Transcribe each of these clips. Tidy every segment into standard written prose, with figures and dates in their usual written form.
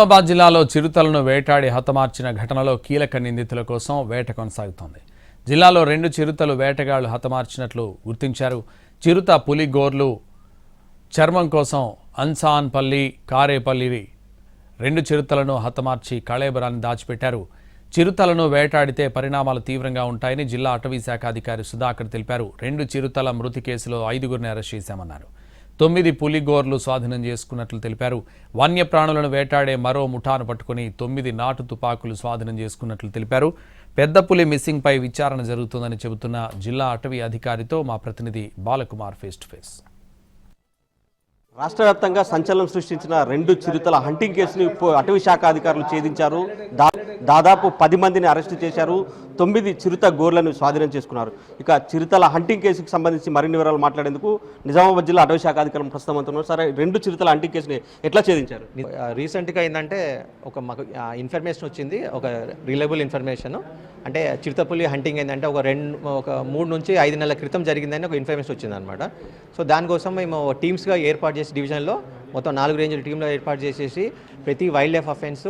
నిజామాబాద్ జిల్లాలో చిరుతలను వేటాడి హతమార్చిన ఘటనలో కీలక నిందితుల కోసం వేట కొనసాగుతోంది. జిల్లాలో 2 చిరుతలు వేటగాళ్లు హతమార్చినట్లు గుర్తించారు. చిరుత పులి గోర్లు చర్మం కోసం అన్సాన్పల్లి, కారేపల్లి 2 చిరుతలను హతమార్చి కళేబరాన్ని దాచిపెట్టారు. చిరుతలను వేటాడితే పరిణామాలు తీవ్రంగా ఉంటాయని జిల్లా అటవీ శాఖ అధికారి సుధాకర్ తెలిపారు. 2 చిరుతల మృతి కేసులో 5గురిని అరెస్ట్ చేశామన్నారు. 9 పులిగోర్లు స్వాధీనం చేసుకున్నట్లు తెలిపారు. వన్యప్రాణులను వేటాడే మరో ముఠాను పట్టుకుని 9 నాటు తుపాకులు స్వాధీనం చేసుకున్నట్లు తెలిపారు. పెద్ద పులి మిస్సింగ్ పై విచారణ జరుగుతుందని చెబుతున్న జిల్లా అటవీ అధికారితో మా ప్రతినిధి బాలకుమార్ ఫేస్ టు ఫేస్. రాష్ట్ర వ్యాప్తంగా సంచలనం సృష్టించిన 2 చిరుతల హంటింగ్ కేసును అటవీ శాఖ అధికారులు ఛేదించారు. దాదాపు 10 మందిని అరెస్టు చేశారు. 9 చిరుత గోర్లను స్వాధీనం చేసుకున్నారు. ఇక చిరుతల హంటింగ్ కేసుకు సంబంధించి మరిన్ని వివరాలు మాట్లాడేందుకు నిజామాబాద్ జిల్లా అటవీ శాఖ అధికారులు ప్రస్తుతం అంటున్నారు. సరే, 2 చిరుతల హంటింగ్ కేసుని ఎట్లా ఛేదించారు? రీసెంట్గా ఏంటంటే మాకు ఇన్ఫర్మేషన్ వచ్చింది, ఒక రిలయబుల్ ఇన్ఫర్మేషన్. అంటే చిరుతపులి హంటింగ్ ఏంటంటే ఒక 3 నుంచి 5 నెలల క్రితం జరిగిందని ఒక ఇన్ఫర్మేషన్ వచ్చింది అనమాట. సో దానికోసం మేము టీమ్స్గా ఏర్పాటు చేసి డివిజన్లో మొత్తం 4 రేంజ్ల టీంలో ఏర్పాటు చేసేసి ప్రతి వైల్డ్ లైఫ్ అఫెన్స్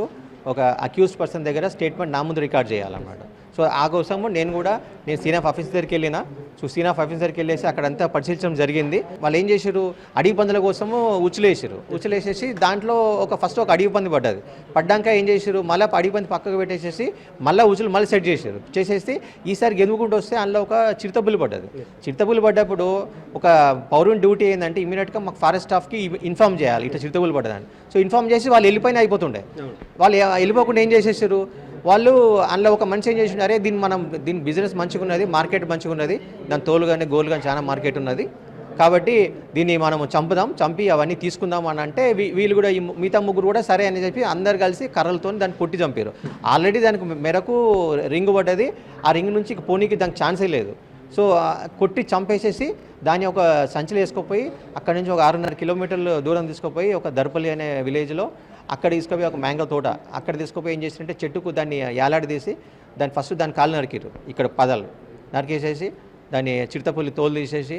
ఒక అక్యూజ్డ్ పర్సన్ దగ్గర స్టేట్మెంట్ నా ముందు రికార్డ్ చేయాలన్నమాట. సో ఆ కోసము నేను సీన్ ఆఫ్ ఆఫీస్ దగ్గరికి వెళ్ళిన. సో సీన్ ఆఫ్ ఆఫీస్ దగ్గరికి వెళ్ళేసి అక్కడంతా పరిశీలించడం జరిగింది. వాళ్ళు ఏం చేశారు, అడవి పందుల కోసము ఉచ్చులేసేసి దాంట్లో ఫస్ట్ ఒక అడవి పంది పడ్డాక ఏం చేశారు, మళ్ళీ అడవి పంది పక్కకు పెట్టేసేసి మళ్ళీ సెట్ చేసేసి ఈసారి గెలుపుకుంటూ వస్తే అందులో ఒక చిరుతపులి పడ్డప్పుడు ఒక పౌరుని డ్యూటీ ఏంటంటే ఇమీడియట్గా మాకు ఫారెస్ట్ స్టాఫ్కి ఇన్ఫార్మ్ చేయాలి, ఇట్లా చిరుతపులి పడ్డదని. సో ఇన్ఫార్మ్ చేసి వాళ్ళు వెళ్ళిపోయినా అయిపోతుండే. వాళ్ళు వెళ్ళిపోకుండా ఏం చేసేసారు, వాళ్ళు అందులో ఒక మనిషి ఏం చేసినారే, దీని బిజినెస్ మంచిగా ఉన్నది, మార్కెట్ మంచిగా ఉన్నది, దాని తోలు కానీ గోలు కానీ చాలా మార్కెట్ ఉన్నది, కాబట్టి దీన్ని మనం చంపి అవన్నీ తీసుకుందాం అని అంటే వీళ్ళు కూడా మిగతా 3 కూడా సరే అని చెప్పి అందరు కలిసి కర్రలతో దాన్ని కొట్టి చంపారు. ఆల్రెడీ దానికి మేరకు రింగ్ పడ్డది. ఆ రింగ్ నుంచి పోనీకి దానికి ఛాన్సే లేదు. సో కొట్టి చంపేసేసి దాన్ని ఒక సంచిలో వేసుకుపోయి అక్కడి నుంచి ఒక 6.5 కిలోమీటర్లు దూరం తీసుకుపోయి ఒక దర్పల్లి అనే విలేజ్లో అక్కడ తీసుకుపోయి ఒక మ్యాంగో తోట అక్కడ తీసుకుపోయి ఏం చేసిందంటే చెట్టుకు దాన్ని యాలాడదీసి దాని కాళ్ళు నరికిరు, ఇక్కడ పదాలు నరికేసేసి దాన్ని చిరుతపుల్లి తోలు తీసేసి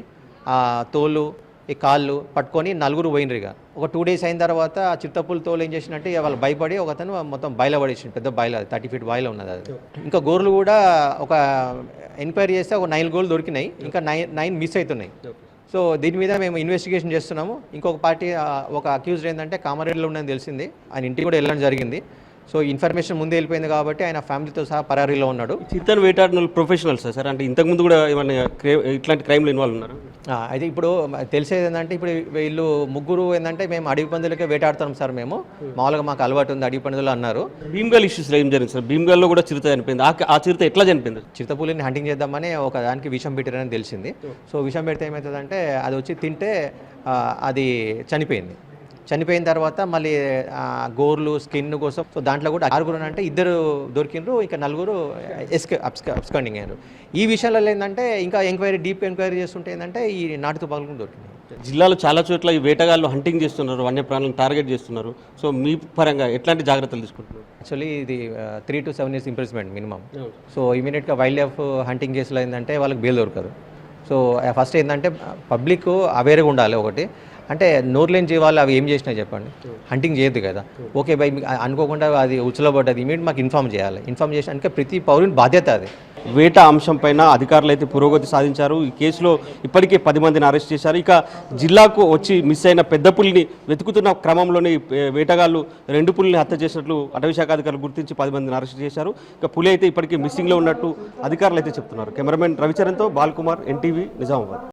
ఆ తోలు ఈ కాళ్ళు పట్టుకొని 4 పోయినరు. ఇక ఒక 2 డేస్ అయిన తర్వాత ఆ చిరుతపుల్లి తోలు ఏం చేసినట్టే వాళ్ళు భయపడి ఒకతను మొత్తం బయలు పడేసిండు, పెద్ద బయలు, 30 ఫీట్ బయలు ఉన్నది అది. ఇంకా గోర్లు కూడా ఒక ఎంక్వైరీ చేస్తే ఒక 9 గోర్లు దొరికినాయి, ఇంకా 9 మిస్ అవుతున్నాయి. సో దీని మీద మేము ఇన్వెస్టిగేషన్ చేస్తున్నాము. ఇంకొక పార్టీ ఒక అక్యూజ్డ్ ఏంటంటే కామారెడ్డిలో ఉందని తెలిసింది, ఆయన ఇంటికి కూడా వెళ్ళడం జరిగింది. సో ఇన్ఫర్మేషన్ ముందే వెళ్ళిపోయింది కాబట్టి ఆయన ఫ్యామిలీతో సహా పరారీలో ఉన్నాడు. చిరుతను వేటాడిన ప్రొఫెషనల్స్ సార్, అంటే ఇంతకుముందు కూడా ఏమైనా ఇట్లాంటి క్రైమ్లో ఇన్వాల్వ్ ఉన్నారు? అయితే ఇప్పుడు తెలిసేది ఏంటంటే ఇప్పుడు వీళ్ళు 3 ఏంటంటే మేము అడవి పందులకే వేటాడుతున్నాం సార్, మేము మామూలుగా మాకు అలవాటు ఉంది అడవి పందులు అన్నారు. భీమ్గల్ ఇష్యూస్లో ఏం జరిగింది సార్? భీమ్గల్లో కూడా చిరుత చనిపోయింది. ఆ చిరుత ఎట్లా చనిపోయింది? చిరుతపులిని హంటింగ్ చేద్దామని ఒక దానికి విషం పెట్టారని తెలిసింది. సో విషం పెడితే ఏమవుతుందంటే అది వచ్చి తింటే అది చనిపోయిన తర్వాత మళ్ళీ గోర్లు స్కిన్ కోసం సో దాంట్లో కూడా 6 అంటే 2 దొరికినారు, ఇంకా 4 అబ్స్కాండింగ్ అయ్యారు. ఈ విషయాలలో ఏంటంటే ఇంకా డీప్ ఎంక్వైరీ చేస్తుంటే ఏంటంటే ఈ నాటు తుపాకులు కూడా దొరికినాయి. జిల్లాలో చాలా చోట్ల ఈ వేటగాళ్ళు హంటింగ్ చేస్తున్నారు, వన్యప్రాణులను టార్గెట్ చేస్తున్నారు. సో మీ పరంగా ఎట్లాంటి జాగ్రత్తలు తీసుకుంటున్నారు? యాక్చువల్లీ ఇది 3 to 7 years imprisonment minimum. So ఇమీడియట్గా వైల్డ్ లైఫ్ హంటింగ్ కేసులో ఏంటంటే వాళ్ళకి బెయిల్ దొరకరు. సో ఫస్ట్ ఏంటంటే పబ్లిక్ అవేర్గా ఉండాలి. ఒకటి అంటే నోరులేని జీవాలు అవి ఏం చేసినా చెప్పండి, హంటింగ్ చేయొద్దు కదా. ఓకే బై అనుకోకుండా అది ఉచ్చలబడ్డది, ఇమీడియట్ మాకు ఇన్ఫామ్ చేయాలి. ఇన్ఫామ్ చేసినాక ప్రతి పౌరుని బాధ్యత అది. వేట అంశం పైన అధికారులు అయితే పురోగతి సాధించారు. ఈ కేసులో ఇప్పటికే 10 మందిని అరెస్ట్ చేశారు. ఇక జిల్లాకు వచ్చి మిస్ అయిన పెద్ద పులిని వెతుకుతున్న క్రమంలోనే వేటగాళ్ళు 2 పులిని హత్య చేసినట్లు అటవీ శాఖ అధికారులు గుర్తించి 10 మందిని అరెస్ట్ చేశారు. ఇక పులి అయితే ఇప్పటికే మిస్సింగ్లో ఉన్నట్టు అధికారులు అయితే చెప్తున్నారు. కెమెరామెన్ రవిచరణ్తో బాలకుమార్, NTV, నిజామాబాద్.